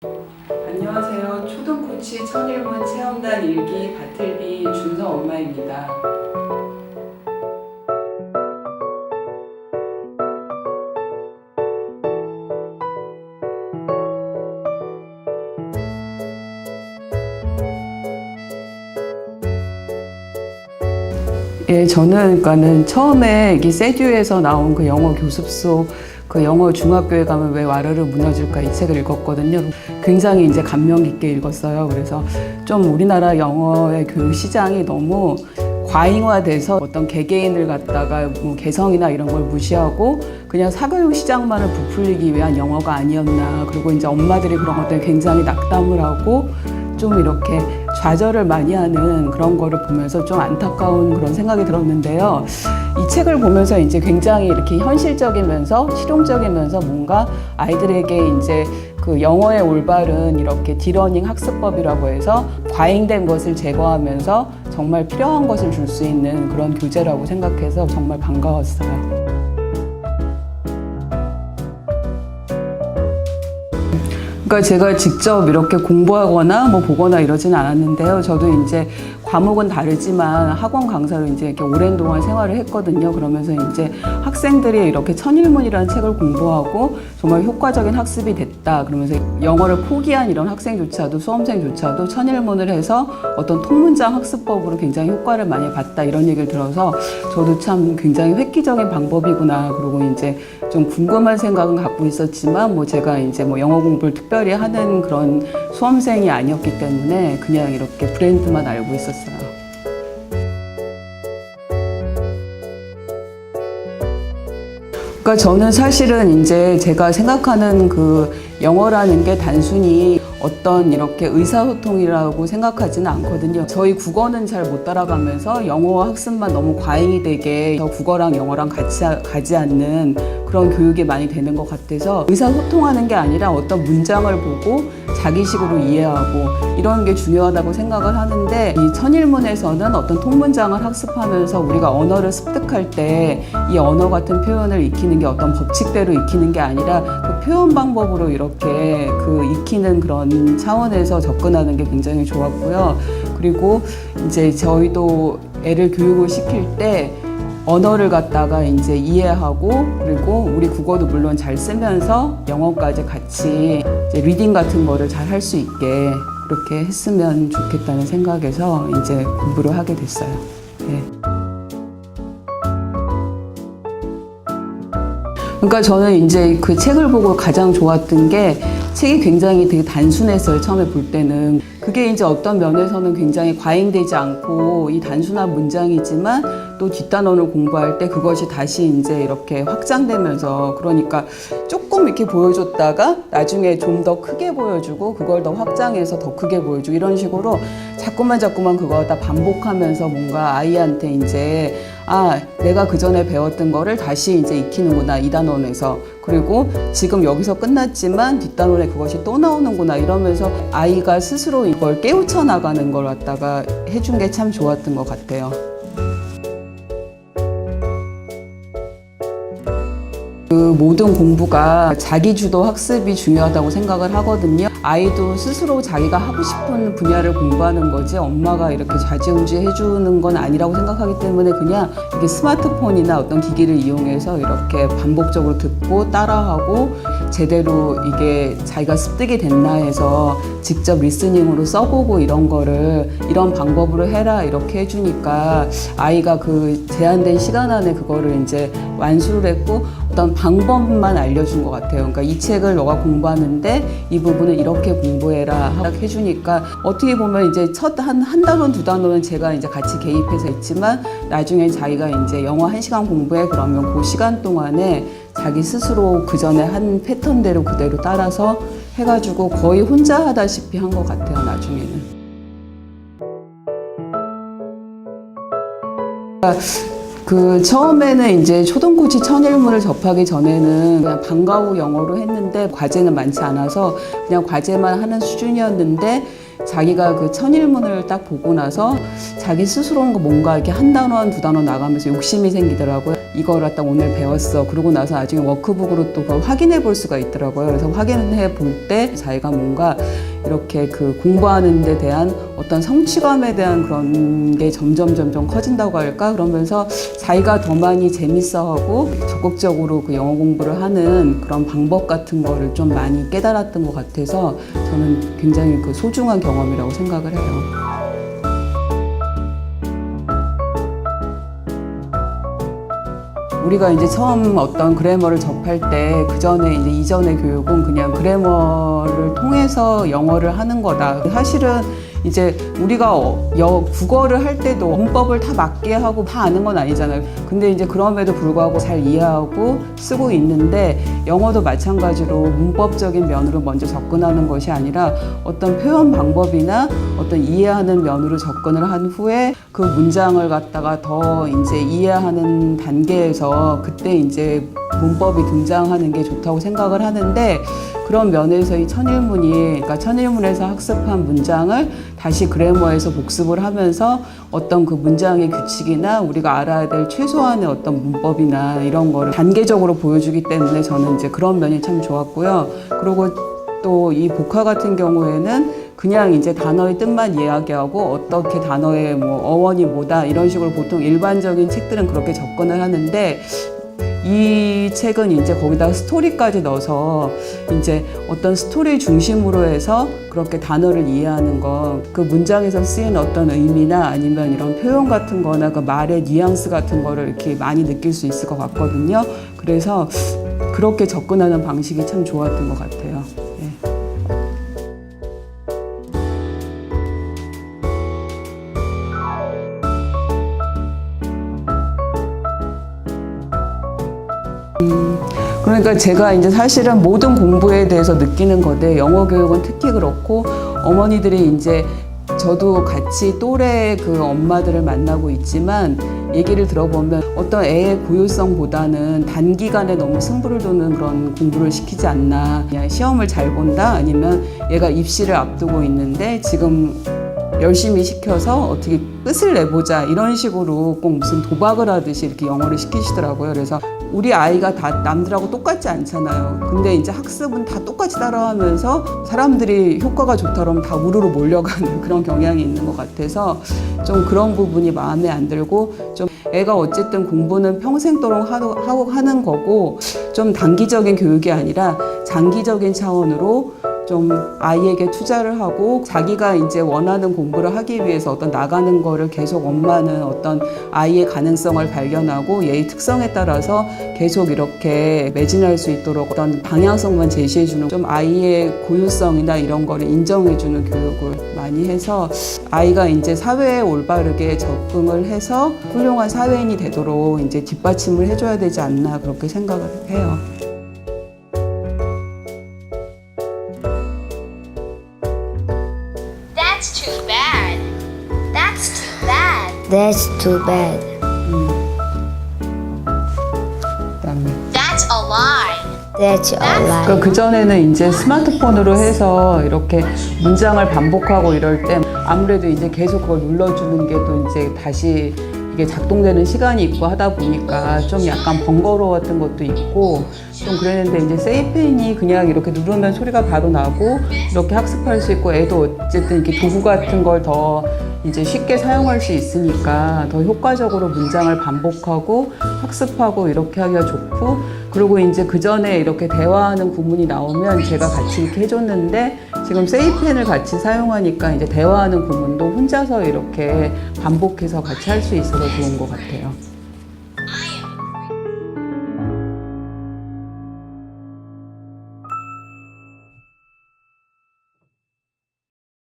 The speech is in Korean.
안녕하세요. 초등코치 천일문 체험단 일기 바틀비 준서 엄마입니다. 예, 저는 그러니까는 처음에 이 세듀에서 나온 그 영어 교습소 그 영어 중학교에 가면 왜 와르르 무너질까 이 책을 읽었거든요. 굉장히 이제 감명 깊게 읽었어요. 그래서 좀 우리나라 영어의 교육 시장이 너무 과잉화돼서 어떤 개개인을 갖다가 뭐 개성이나 이런 걸 무시하고 그냥 사교육 시장만을 부풀리기 위한 영어가 아니었나. 그리고 이제 엄마들이 그런 것들에 굉장히 낙담을 하고 좀 이렇게 좌절을 많이 하는 그런 거를 보면서 좀 안타까운 그런 생각이 들었는데요. 이 책을 보면서 이제 굉장히 이렇게 현실적이면서 실용적이면서 뭔가 아이들에게 이제 그 영어의 올바른 이렇게 디러닝 학습법이라고 해서 과잉된 것을 제거하면서 정말 필요한 것을 줄 수 있는 그런 교재라고 생각해서 정말 반가웠어요. 그러니까 제가 직접 이렇게 공부하거나 뭐 보거나 이러지는 않았는데요. 저도 이제 과목은 다르지만 학원 강사로 이제 이렇게 오랜 동안 생활을 했거든요. 그러면서 이제 학생들이 이렇게 천일문이라는 책을 공부하고 정말 효과적인 학습이 됐다. 그러면서 영어를 포기한 이런 학생조차도 수험생조차도 천일문을 해서 어떤 통문장 학습법으로 굉장히 효과를 많이 봤다. 이런 얘기를 들어서 저도 참 굉장히 획기적인 방법이구나. 그리고 이제 좀 궁금한 생각은 갖고 있었지만 뭐 제가 이제 뭐 영어 공부를 특별히 하는 그런 수험생이 아니었기 때문에 그냥 이렇게 브랜드만 알고 있었어요. 그러니까 저는 사실은 이제 제가 생각하는 그 영어라는 게 단순히 어떤 이렇게 의사소통이라고 생각하지는 않거든요. 저희 국어는 잘 못 따라가면서 영어 학습만 너무 과잉이 되게 국어랑 영어랑 같이 가지 않는 그런 교육이 많이 되는 것 같아서 의사소통하는 게 아니라 어떤 문장을 보고 자기식으로 이해하고 이런 게 중요하다고 생각을 하는데 이 천일문에서는 어떤 통문장을 학습하면서 우리가 언어를 습득할 때 이 언어 같은 표현을 익히는 게 어떤 법칙대로 익히는 게 아니라 그 표현 방법으로 이렇게 그 익히는 그런 차원에서 접근하는 게 굉장히 좋았고요. 그리고 이제 저희도 애를 교육을 시킬 때 언어를 갖다가 이제 이해하고 그리고 우리 국어도 물론 잘 쓰면서 영어까지 같이 이제 리딩 같은 거를 잘 할 수 있게 그렇게 했으면 좋겠다는 생각에서 이제 공부를 하게 됐어요. 네. 그러니까 저는 이제 그 책을 보고 가장 좋았던 게 책이 굉장히 되게 단순했어요. 처음에 볼 때는. 그게 이제 어떤 면에서는 굉장히 과잉되지 않고 이 단순한 문장이지만 또 뒷단원을 공부할 때 그것이 다시 이제 이렇게 확장되면서 그러니까 조금 이렇게 보여줬다가 나중에 좀 더 크게 보여주고 그걸 더 확장해서 더 크게 보여주고 이런 식으로 자꾸만 그거 다 반복하면서 뭔가 아이한테 이제 아, 내가 그 전에 배웠던 거를 다시 이제 익히는구나, 이 단원에서. 그리고 지금 여기서 끝났지만 뒷단원에 그것이 또 나오는구나, 이러면서 아이가 스스로 이걸 깨우쳐 나가는 걸 갖다가 해준 게 참 좋았던 것 같아요. 그 모든 공부가 자기주도 학습이 중요하다고 생각을 하거든요. 아이도 스스로 자기가 하고 싶은 분야를 공부하는 거지 엄마가 이렇게 좌지우지 해주는 건 아니라고 생각하기 때문에 그냥 이게 스마트폰이나 어떤 기기를 이용해서 이렇게 반복적으로 듣고 따라하고 제대로 이게 자기가 습득이 됐나 해서 직접 리스닝으로 써보고 이런 거를 이런 방법으로 해라 이렇게 해주니까 아이가 그 제한된 시간 안에 그거를 이제 완수를 했고 어떤 방법만 알려준 것 같아요. 그러니까 이 책을 너가 공부하는데 이 부분은 이렇게 공부해라 해주니까 어떻게 보면 이제 첫 한 단원 두 단원은 제가 이제 같이 개입해서 했지만 나중에 자기가 이제 영어 1시간 공부해 그러면 그 시간 동안에 자기 스스로 그 전에 한 패턴대로 그대로 따라서 해가지고 거의 혼자 하다시피 한 것 같아요. 나중에는. 그 처음에는 이제 초등코치 천일문을 접하기 전에는 그냥 방과 후 영어로 했는데 과제는 많지 않아서 그냥 과제만 하는 수준이었는데 자기가 그 천일문을 딱 보고 나서 자기 스스로가 뭔가 이렇게 한 단어 한 두 단어 나가면서 욕심이 생기더라고요. 이걸 딱 오늘 배웠어. 그러고 나서 나중에 워크북으로 또 그걸 확인해 볼 수가 있더라고요. 그래서 확인해 볼 때 자기가 뭔가 이렇게 그 공부하는 데 대한 어떤 성취감에 대한 그런 게 점점 커진다고 할까? 그러면서 자기가 더 많이 재밌어하고 적극적으로 그 영어 공부를 하는 그런 방법 같은 거를 좀 많이 깨달았던 것 같아서 저는 굉장히 그 소중한 경험이라고 생각을 해요. 우리가 이제 처음 어떤 그래머를 접할 때 그 전에 이제 이전의 교육은 그냥 그래머를 통해서 영어를 하는 거다. 사실은 이제 우리가 국어를 할 때도 문법을 다 맞게 하고 다 아는 건 아니잖아요. 근데 이제 그럼에도 불구하고 잘 이해하고 쓰고 있는데 영어도 마찬가지로 문법적인 면으로 먼저 접근하는 것이 아니라 어떤 표현 방법이나 어떤 이해하는 면으로 접근을 한 후에 그 문장을 갖다가 더 이제 이해하는 단계에서 그때 이제 문법이 등장하는 게 좋다고 생각을 하는데 그런 면에서 이 천일문이, 그러니까 천일문에서 학습한 문장을 다시 그래머에서 복습을 하면서 어떤 그 문장의 규칙이나 우리가 알아야 될 최소한의 어떤 문법이나 이런 거를 단계적으로 보여주기 때문에 저는 이제 그런 면이 참 좋았고요. 그리고 또 이 복화 같은 경우에는 그냥 이제 단어의 뜻만 이야기하고 어떻게 단어의 뭐 어원이 뭐다 이런 식으로 보통 일반적인 책들은 그렇게 접근을 하는데 이 책은 이제 거기다 스토리까지 넣어서 이제 어떤 스토리 중심으로 해서 그렇게 단어를 이해하는 거, 그 문장에서 쓰인 어떤 의미나 아니면 이런 표현 같은 거나 그 말의 뉘앙스 같은 거를 이렇게 많이 느낄 수 있을 것 같거든요. 그래서 그렇게 접근하는 방식이 참 좋았던 것 같아요. 네. 그러니까 제가 이제 사실은 모든 공부에 대해서 느끼는 건데 영어 교육은 특히 그렇고 어머니들이 이제 저도 같이 또래 그 엄마들을 만나고 있지만 얘기를 들어보면 어떤 애의 고유성보다는 단기간에 너무 승부를 두는 그런 공부를 시키지 않나. 그냥 시험을 잘 본다 아니면 얘가 입시를 앞두고 있는데 지금 열심히 시켜서 어떻게 끝을 내보자 이런 식으로 꼭 무슨 도박을 하듯이 이렇게 영어를 시키시더라고요. 그래서 우리 아이가 다 남들하고 똑같지 않잖아요. 근데 이제 학습은 다 똑같이 따라하면서 사람들이 효과가 좋다 그러면 다 우르르 몰려가는 그런 경향이 있는 것 같아서 좀 그런 부분이 마음에 안 들고 좀 애가 어쨌든 공부는 평생도록 하고 하는 거고 좀 단기적인 교육이 아니라 장기적인 차원으로 좀 아이에게 투자를 하고 자기가 이제 원하는 공부를 하기 위해서 어떤 나가는 거를 계속 엄마는 어떤 아이의 가능성을 발견하고 얘의 특성에 따라서 계속 이렇게 매진할 수 있도록 어떤 방향성만 제시해주는 좀 아이의 고유성이나 이런 거를 인정해주는 교육을 많이 해서 아이가 이제 사회에 올바르게 적응을 해서 훌륭한 사회인이 되도록 이제 뒷받침을 해줘야 되지 않나 그렇게 생각을 해요. That's too bad. That's too bad. That's too bad. 그다음에 That's a lie. That's a lie. 그러니까 그전에는 이제 스마트폰으로 해서 이렇게 문장을 반복하고 이럴 때 아무래도 이제 계속 그걸 눌러주는 게 또 이제 다시 이게 작동되는 시간이 있고 하다 보니까 좀 약간 번거로웠던 것도 있고 좀 그랬는데 이제 세이펜이 그냥 이렇게 누르면 소리가 바로 나고 이렇게 학습할 수 있고 애도 어쨌든 이렇게 도구 같은 걸 더 이제 쉽게 사용할 수 있으니까 더 효과적으로 문장을 반복하고 학습하고 이렇게 하기가 좋고 그리고 이제 그 전에 이렇게 대화하는 구문이 나오면 제가 같이 이렇게 해줬는데 지금 세이펜을 같이 사용하니까 이제 대화하는 구문도 혼자서 이렇게 반복해서 같이 할 수 있어서 좋은 것 같아요.